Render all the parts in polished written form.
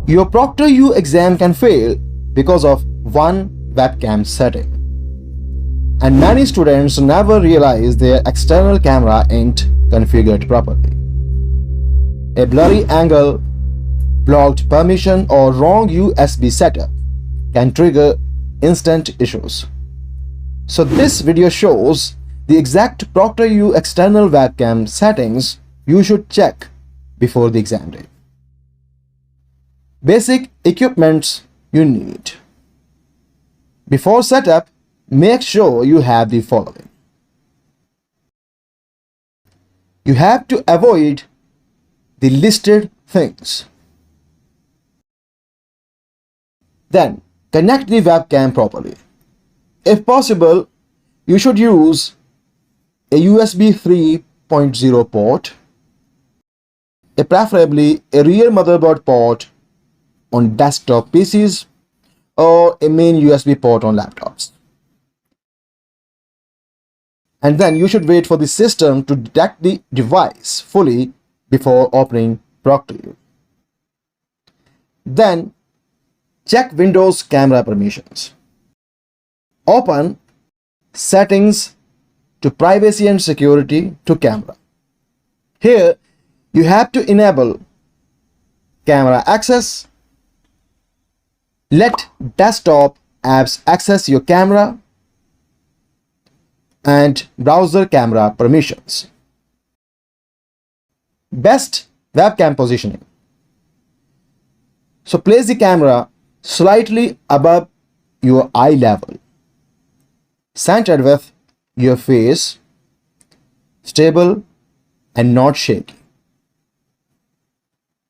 Your ProctorU exam can fail because of one webcam setting. And many students never realize their external camera ain't configured properly. A blurry angle, blocked permission, or wrong USB setup can trigger instant issues. So this video shows the exact ProctorU external webcam settings you should check before the exam day. Basic equipments you need. Before setup, make sure you have the following. You have to avoid the listed things. Then connect the webcam properly. If possible, you should use a USB 3.0 port, preferably a rear motherboard port on desktop PCs or a main USB port on laptops. And then you should wait for the system to detect the device fully before opening ProctorU. Then check Windows camera permissions. Open Settings to Privacy and Security to Camera. Here you have to enable camera access. Let desktop apps access your camera and browser camera permissions. Best webcam positioning. So place the camera slightly above your eye level, centered with your face, stable and not shaky.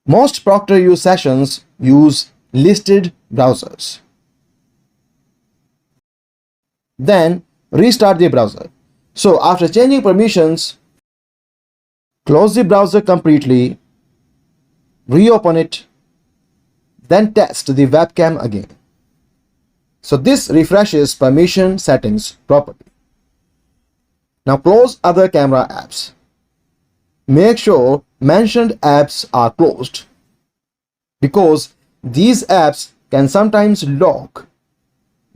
Most ProctorU sessions use listed browsers. Then restart the browser. So after changing permissions, close the browser completely, reopen it, then test the webcam again. So this refreshes permission settings properly. Now close other camera apps. Make sure mentioned apps are closed, because these apps can sometimes lock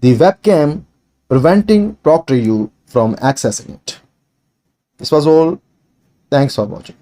the webcam, preventing ProctorU from accessing it. This was all. Thanks for watching.